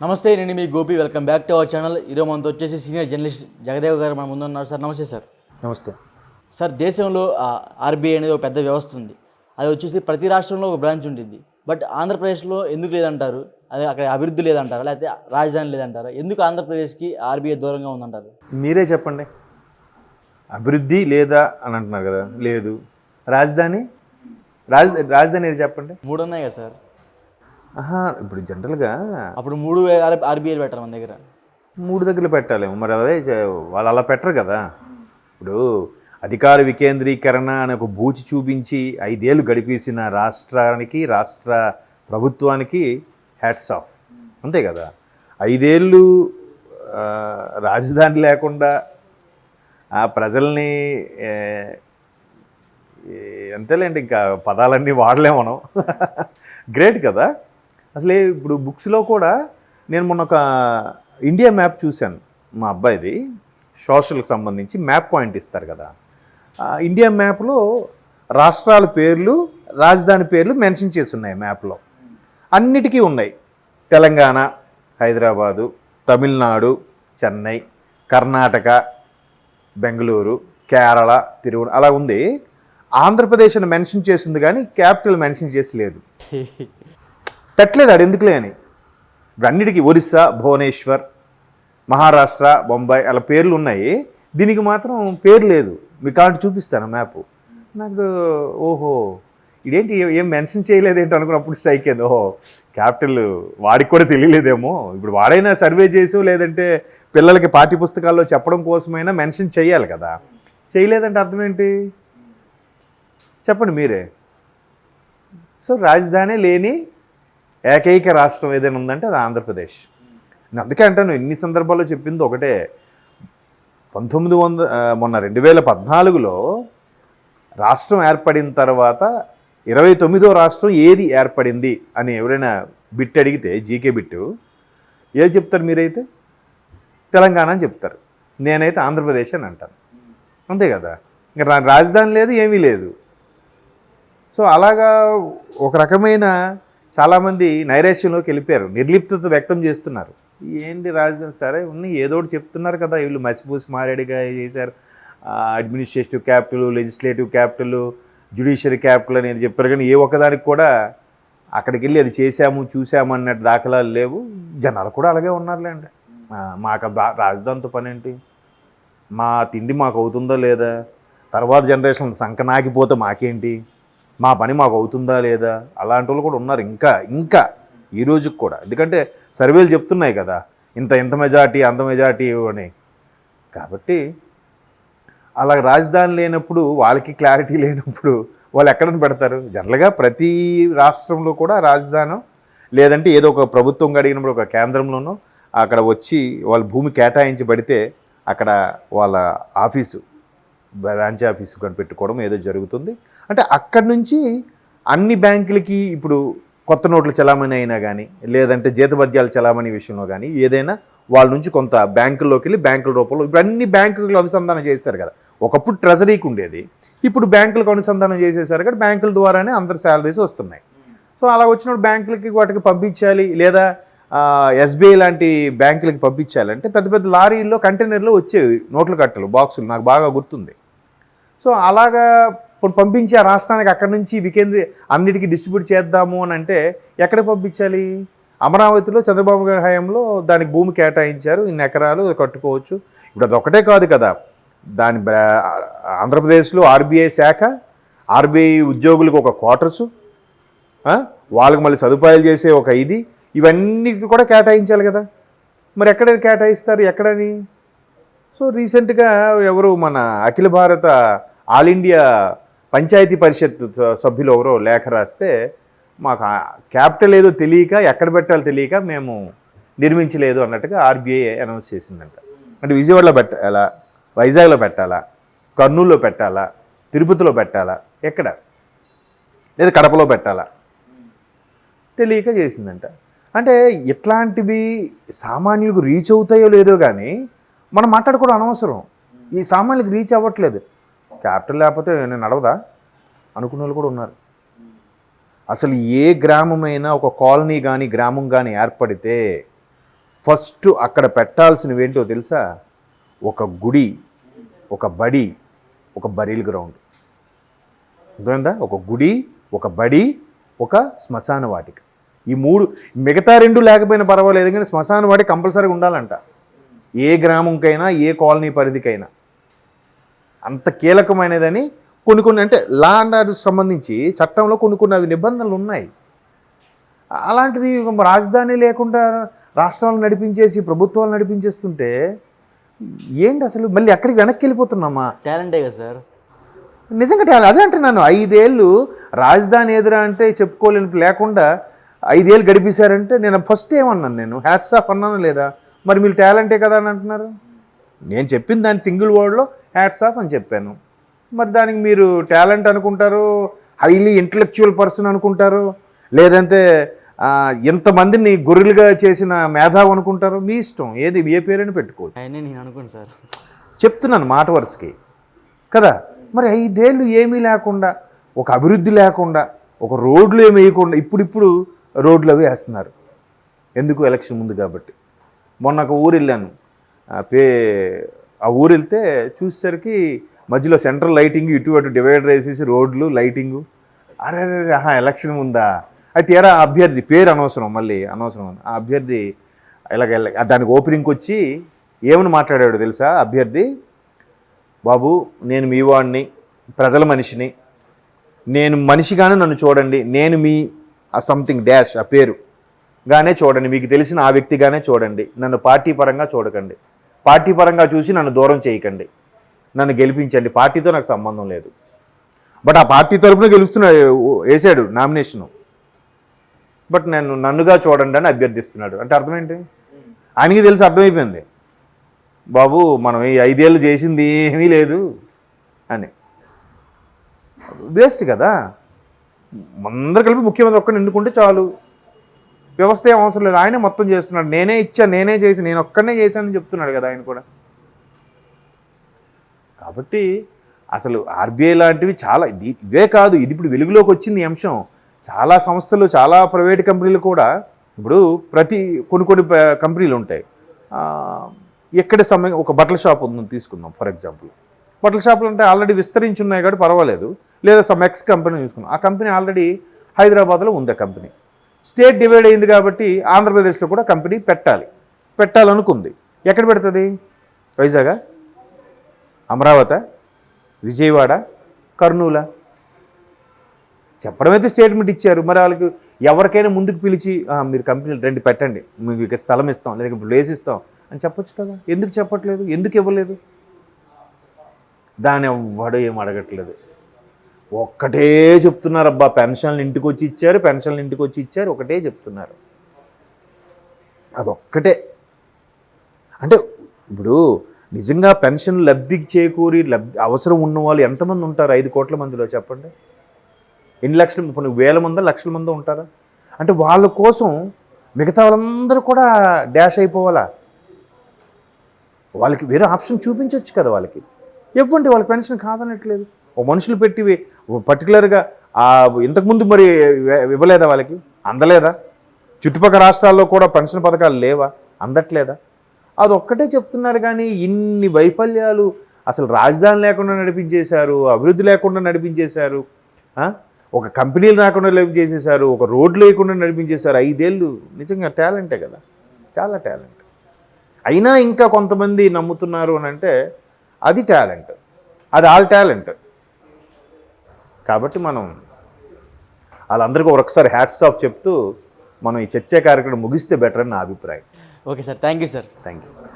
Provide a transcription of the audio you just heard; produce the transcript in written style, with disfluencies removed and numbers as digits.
నమస్తే, నేను మీ Gopi. Welcome back to our channel. ఈరోజు మనతో వచ్చేసి సీనియర్ జర్నలిస్ట్ జగదేవ్ గారు మన ముందు ఉన్నారు. సార్ నమస్తే. సార్ నమస్తే. సార్, దేశంలో ఆర్బీఐ అనేది ఒక పెద్ద వ్యవస్థ ఉంది. అది వచ్చేసి ప్రతి రాష్ట్రంలో ఒక బ్రాంచ్ ఉంటుంది. బట్ ఆంధ్రప్రదేశ్లో ఎందుకు లేదంటారు? అదే అక్కడ అభివృద్ధి లేదంటారా, లేకపోతే రాజధాని లేదంటారా? ఎందుకు ఆంధ్రప్రదేశ్కి ఆర్బీఐ దూరంగా ఉందంటారు? మీరే చెప్పండి. అభివృద్ధి లేదా అని అంటున్నారు కదా, లేదు. రాజధాని రాజధాని ఏది చెప్పండి. 3 ఉన్నాయి కదా సార్. ఇప్పుడు జనరల్గా అప్పుడు 3 ఆర్బీఐలు పెట్టారు మన దగ్గర. 3 దగ్గర పెట్టాలేమో, మరి అదే వాళ్ళు అలా పెట్టరు కదా. ఇప్పుడు అధికార వికేంద్రీకరణ అని ఒక బూచి చూపించి 5 ఏళ్ళు గడిపేసిన రాష్ట్రానికి, రాష్ట్ర ప్రభుత్వానికి హ్యాట్స్ ఆఫ్, అంతే కదా. 5 ఏళ్ళు రాజధాని లేకుండా ఆ ప్రజల్ని అంతేలేండి, ఇంకా పదాలన్నీ వాడలేము మనం. గ్రేట్ కదా. అసలే ఇప్పుడు బుక్స్లో కూడా నేను మొన్న ఒక ఇండియా మ్యాప్ చూశాను. మా అబ్బాయిది సోషల్కి సంబంధించి మ్యాప్ పాయింట్ ఇస్తారు కదా. ఇండియా మ్యాప్లో రాష్ట్రాల పేర్లు, రాజధాని పేర్లు మెన్షన్ చేసి ఉన్నాయి మ్యాప్లో. అన్నిటికీ ఉన్నాయి. తెలంగాణ హైదరాబాదు, తమిళనాడు చెన్నై, కర్ణాటక బెంగళూరు, కేరళ తిరువన అలా ఉంది. ఆంధ్రప్రదేశ్ అని మెన్షన్ చేసింది కానీ క్యాపిటల్ మెన్షన్ చేసి లేదు. పెట్టలేదు ఆడు, ఎందుకులే అని. ఇప్పుడు అన్నిటికీ ఒరిస్సా, భువనేశ్వర్, మహారాష్ట్ర, బొంబాయి అలా పేర్లు ఉన్నాయి. దీనికి మాత్రం పేరు లేదు. మీకు కాంటి చూపిస్తాను మ్యాప్. నాకు ఓహో ఇదేంటి ఏం మెన్షన్ చేయలేదేంటి అనుకున్నప్పుడు స్ట్రైక్ అయింది. ఓహో క్యాపిటల్ వాడికి కూడా తెలియలేదేమో. ఇప్పుడు వాడైనా సర్వే చేసో లేదంటే పిల్లలకి పాఠ్య పుస్తకాల్లో చెప్పడం కోసమైనా మెన్షన్ చేయాలి కదా. చేయలేదంటే అర్థం ఏంటి చెప్పండి మీరే. సో రాజధాని లేని ఏకైక రాష్ట్రం ఏదైనా ఉందంటే అది ఆంధ్రప్రదేశ్. నేను అందుకే అంటాను, ఎన్ని సందర్భాల్లో చెప్పింది ఒకటే. మొన్న 2014లో రాష్ట్రం ఏర్పడిన తర్వాత 29వ రాష్ట్రం ఏది ఏర్పడింది అని ఎవరైనా బిట్ అడిగితే, జీకే బిట్టు ఏది చెప్తారు మీరైతే? తెలంగాణ అని చెప్తారు. నేనైతే ఆంధ్రప్రదేశ్ అని అంటాను, అంతే కదా. ఇంకా రాజధాని లేదు, ఏమీ లేదు. సో అలాగా ఒక రకమైన చాలామంది నైరాశ్యంలోకి వెళ్ళిపోయారు, నిర్లిప్తత వ్యక్తం చేస్తున్నారు. ఏంటి రాజధాని, సరే ఉన్నాయి ఏదో ఒకటి చెప్తున్నారు కదా. వీళ్ళు మసిపూసి మారేడుగా చేశారు. Administrative capital, legislative capital, judiciary capital అనేది చెప్పారు. కానీ ఏ ఒక్కదానికి కూడా అక్కడికి వెళ్ళి అది చేశాము చూసాము అన్నట్టు దాఖలాలు లేవు. జనాలు కూడా అలాగే ఉన్నారులేండి. మాకు రాజధానితో పని ఏంటి, మా తిండి మాకు అవుతుందా లేదా, తర్వాత జనరేషన్ సంకనాకిపోతే మాకేంటి, మా పని మాకు అవుతుందా లేదా, అలాంటి వాళ్ళు కూడా ఉన్నారు ఇంకా ఈ రోజుకి కూడా. ఎందుకంటే సర్వేలు చెప్తున్నాయి కదా, ఇంత మెజార్టీ అంత మెజార్టీ అని. కాబట్టి అలా రాజధాని లేనప్పుడు, వాళ్ళకి క్లారిటీ లేనప్పుడు వాళ్ళు ఎక్కడని పెడతారు? జనరల్గా ప్రతి రాష్ట్రంలో కూడా రాజధాని లేదంటే ఏదో ఒక ప్రభుత్వం అడిగినప్పుడు ఒక కేంద్రంలోనో అక్కడ వచ్చి వాళ్ళ భూమి కేటాయించబడితే అక్కడ వాళ్ళ ఆఫీసు, బ్రాంచ్ ఆఫీసు కనిపెట్టుకోవడం ఏదో జరుగుతుంది. అంటే అక్కడి నుంచి అన్ని బ్యాంకులకి ఇప్పుడు కొత్త నోట్లు చలామణి అయినా కానీ, లేదంటే జీతభత్యాలు చలామణి విషయంలో కానీ ఏదైనా వాళ్ళ నుంచి కొంత బ్యాంకుల్లోకి వెళ్ళి బ్యాంకుల రూపంలో ఇప్పుడు అన్ని బ్యాంకులు అనుసంధానం చేశారు కదా. ఒకప్పుడు ట్రెజరీకి ఉండేది, ఇప్పుడు బ్యాంకులకు అనుసంధానం చేసేసారు కదా. బ్యాంకుల ద్వారానే అందరి శాలరీస్ వస్తున్నాయి. సో అలా వచ్చినప్పుడు బ్యాంకులకి వాటికి పంపించాలి, లేదా ఎస్బీఐ లాంటి బ్యాంకులకి పంపించాలంటే పెద్ద పెద్ద లారీల్లో కంటైనర్లో వచ్చేవి నోట్ల కట్టలు, బాక్సులు, నాకు బాగా గుర్తుంది. సో అలాగా పంపించి ఆ రాష్ట్రానికి అక్కడి నుంచి అన్నిటికీ డిస్ట్రిబ్యూట్ చేద్దాము అని అంటే ఎక్కడికి పంపించాలి? అమరావతిలో చంద్రబాబు గారి హయాంలో దానికి భూమి కేటాయించారు, ఇన్ని ఎకరాలు కట్టుకోవచ్చు. ఇప్పుడు అది ఒకటే కాదు కదా, దాని ఆంధ్రప్రదేశ్లో ఆర్బీఐ శాఖ, ఆర్బీఐ ఉద్యోగులకు ఒక క్వార్టర్సు, వాళ్ళకి మళ్ళీ సదుపాయాలు చేసే ఒక ఇవన్నీ కూడా కేటాయించాలి కదా. మరి ఎక్కడ కేటాయిస్తారు, ఎక్కడని? సో రీసెంట్గా ఎవరు మన అఖిల భారత ఆల్ ఇండియా పంచాయతీ పరిషత్ సభ్యులు ఎవరో లేఖ రాస్తే, మాకు క్యాపిటల్ ఏదో తెలియక, ఎక్కడ పెట్టాలో తెలియక మేము నిర్మించలేదు అన్నట్టుగా ఆర్బీఐ అనౌన్స్ చేసిందంట. అంటే విజయవాడలో పెట్టాలా, వైజాగ్లో పెట్టాలా, కర్నూలులో పెట్టాలా, తిరుపతిలో పెట్టాలా, ఎక్కడ, లేదా కడపలో పెట్టాలా తెలియక చేసిందంట. అంటే ఇట్లాంటివి సామాన్యులకు రీచ్ అవుతాయో లేదో కానీ మనం మాట్లాడుకోవడం అనవసరం. ఈ సామాన్యులకు రీచ్ అవ్వట్లేదు. క్యాపిటల్ లేకపోతే నేను నడవదా అనుకునే వాళ్ళు కూడా ఉన్నారు. అసలు ఏ గ్రామమైనా ఒక కాలనీ కానీ గ్రామం కానీ ఏర్పడితే ఫస్ట్ అక్కడ పెట్టాల్సినవి ఏంటో తెలుసా? ఒక గుడి, ఒక బడి, ఒక బరీల్ గ్రౌండ్. అర్థమైందా? ఒక గుడి, ఒక బడి, ఒక శ్మశాన వాటిక. ఈ 3, మిగతా 2 లేకపోయినా పర్వాలేదు, కానీ శ్మశాన వాటిక కంపల్సరీగా ఉండాలంట. ఏ గ్రామంకైనా, ఏ కాలనీ పరిధికైనా. అంత కీలకమైనదని కొన్ని అంటే లా అండ్ ఆర్డర్ సంబంధించి చట్టంలో కొన్ని అవి నిబంధనలు ఉన్నాయి. అలాంటిది రాజధాని లేకుండా రాష్ట్రాలు నడిపించేసి ప్రభుత్వాలు నడిపించేస్తుంటే ఏంటి అసలు? మళ్ళీ ఎక్కడికి వెనక్కి వెళ్ళిపోతున్నామా? టాలెంటే కదా సార్. నిజంగా అదే అంటున్నాను. 5 ఏళ్ళు రాజధాని ఎదురా అంటే చెప్పుకోలేని లేకుండా 5 ఏళ్ళు గడిపేశారంటే నేను ఫస్ట్ ఏమన్నాను? నేను హ్యాట్స్ ఆఫ్ అన్నాను లేదా? మరి మీరు టాలెంటే కదా అని అంటున్నారు. నేను చెప్పిన దాని సింగిల్ వర్డ్లో హ్యాట్స్ ఆఫ్ అని చెప్పాను. మరి దానికి మీరు టాలెంట్ అనుకుంటారు, హైలీ ఇంటలెక్చువల్ పర్సన్ అనుకుంటారు, లేదంటే ఎంతమందిని గొర్రెలుగా చేసిన మేధావు అనుకుంటారు. మీ ఇష్టం, ఏది ఏ పేరైనా పెట్టుకోవచ్చు. ఆయనే నేను అనుకోను సార్. చెప్తున్నాను మాట వరుసకి కదా. మరి 5 ఏళ్ళు ఏమీ లేకుండా, ఒక అభివృద్ధి లేకుండా, ఒక రోడ్లు ఏమి వేయకుండా ఇప్పుడు రోడ్లు అవి వేస్తున్నారు. ఎందుకు? ఎలక్షన్ ముందు కాబట్టి. మొన్న ఒక ఊరు వెళ్ళాను. ఆ ఊరు వెళ్తే చూసేసరికి మధ్యలో సెంట్రల్ లైటింగ్, ఇటు అటు డివైడర్ వేసేసి రోడ్లు లైటింగు. అరే ఎలక్షన్ ముందా? అది తీరా అభ్యర్థి పేరు అనవసరం, మళ్ళీ అనవసరం. ఆ అభ్యర్థి ఇలాగ దానికి ఓపెనింగ్కి వచ్చి ఏమని మాట్లాడాడు తెలుసా? అభ్యర్థి, బాబు నేను మీ వాడిని, ప్రజల మనిషిని, నేను మనిషిగానే నన్ను చూడండి, నేను మీ సంథింగ్ డాష్ ఆ పేరు గానే చూడండి, మీకు తెలిసిన ఆ వ్యక్తిగానే చూడండి, నన్ను పార్టీ పరంగా చూడకండి, పార్టీ పరంగా చూసి నన్ను దూరం చేయకండి, నన్ను గెలిపించండి, పార్టీతో నాకు సంబంధం లేదు. బట్ ఆ పార్టీ తరపున గెలుస్తున్నాడు, వేసాడు నామినేషను, బట్ నన్నుగా చూడండి అని అభ్యర్థిస్తున్నాడు. అంటే అర్థం ఏంటి? ఆయనకి తెలిసి అర్థమైపోయింది, బాబు మనం ఈ 5 ఏళ్ళు చేసింది ఏమీ లేదు అని. వేస్ట్ కదా. అందరు కలిపి ముఖ్యమంత్రి ఒక్కడిని ఎన్నుకుంటే చాలు, వ్యవస్థ ఏం అవసరం లేదు. ఆయనే మొత్తం చేస్తున్నాడు. నేనే ఇచ్చా, నేనే చేసి, నేను ఒక్కడనే చేశానని చెప్తున్నాడు కదా ఆయన కూడా. కాబట్టి అసలు ఆర్బీఐ లాంటివి చాలా, ఇవే కాదు, ఇది ఇప్పుడు వెలుగులోకి వచ్చింది ఈ అంశం. చాలా సంస్థలు, చాలా ప్రైవేట్ కంపెనీలు కూడా ఇప్పుడు కొన్ని కంపెనీలు ఉంటాయి. ఎక్కడ సమయం ఒక బట్టల షాప్ ఉందని తీసుకుందాం ఫర్ ఎగ్జాంపుల్. బట్టల షాపులు అంటే ఆల్రెడీ విస్తరించి ఉన్నాయి కాబట్టి పర్వాలేదు. లేదా సమ్ ఎక్స్ కంపెనీ తీసుకున్నాం, ఆ కంపెనీ ఆల్రెడీ హైదరాబాద్లో ఉంది. ఆ కంపెనీ స్టేట్ డివైడ్ అయింది కాబట్టి ఆంధ్రప్రదేశ్లో కూడా కంపెనీ పెట్టాలనుకుంది. ఎక్కడ పెడుతుంది? వైజాగ్, అమరావతి, విజయవాడ, కర్నూలు. చెప్పడమైతే స్టేట్మెంట్ ఇచ్చారు. మరి వాళ్ళకి ఎవరికైనా ముందుకు పిలిచి మీరు కంపెనీలు రండి పెట్టండి, మీకు ఇక్కడ స్థలం ఇస్తాం, లేదా ప్లేస్ ఇస్తాం అని చెప్పొచ్చు కదా. ఎందుకు చెప్పట్లేదు? ఎందుకు ఇవ్వలేదు? దాన్ని ఎవ్వడూ ఏం అడగట్లేదు. ఒక్కటే చెప్తున్నారు, అబ్బా పెన్షన్లు ఇంటికి వచ్చి ఇచ్చారు, పెన్షన్లు ఇంటికి వచ్చి ఇచ్చారు, ఒకటే చెప్తున్నారు. అదొక్కటే. అంటే ఇప్పుడు నిజంగా పెన్షన్ లబ్ధికి చేకూరి అవసరం ఉన్న వాళ్ళు ఎంతమంది ఉంటారు? 5 కోట్ల మందిలో చెప్పండి. ఎన్ని లక్షలు, 30,000 మందో లక్షల మందో ఉంటారా? అంటే వాళ్ళ కోసం మిగతా వాళ్ళందరూ కూడా డాష్ అయిపోవాలా? వాళ్ళకి వేరే ఆప్షన్ చూపించవచ్చు కదా. వాళ్ళకి ఇవ్వండి, వాళ్ళకి పెన్షన్ కాదనట్లేదు. ఓ మనుషులు పెట్టి పర్టికులర్గా ఇంతకుముందు మరి ఇవ్వలేదా? వాళ్ళకి అందలేదా? చుట్టుపక్కల రాష్ట్రాల్లో కూడా పెన్షన్ పథకాలు లేవా? అందట్లేదా? అదొక్కటే చెప్తున్నారు. కానీ ఇన్ని వైఫల్యాలు, అసలు రాజధాని లేకుండా నడిపించేశారు, అభివృద్ధి లేకుండా నడిపించేశారు, ఒక కంపెనీలు రాకుండా నడిపించేసేశారు, ఒక రోడ్లు లేకుండా నడిపించేశారు. 5 ఏళ్ళు నిజంగా టాలెంటే కదా, చాలా టాలెంట్. అయినా ఇంకా కొంతమంది నమ్ముతున్నారు అని అంటే అది టాలెంట్, అది ఆల్ టాలెంట్. కాబట్టి మనం వాళ్ళందరికీ ఒకసారి హ్యాట్స్ ఆఫ్ చెప్తూ మనం ఈ చర్చా కార్యక్రమం ముగిస్తే బెటర్ అని నా అభిప్రాయం. Okay sir, thank you sir. Thank you.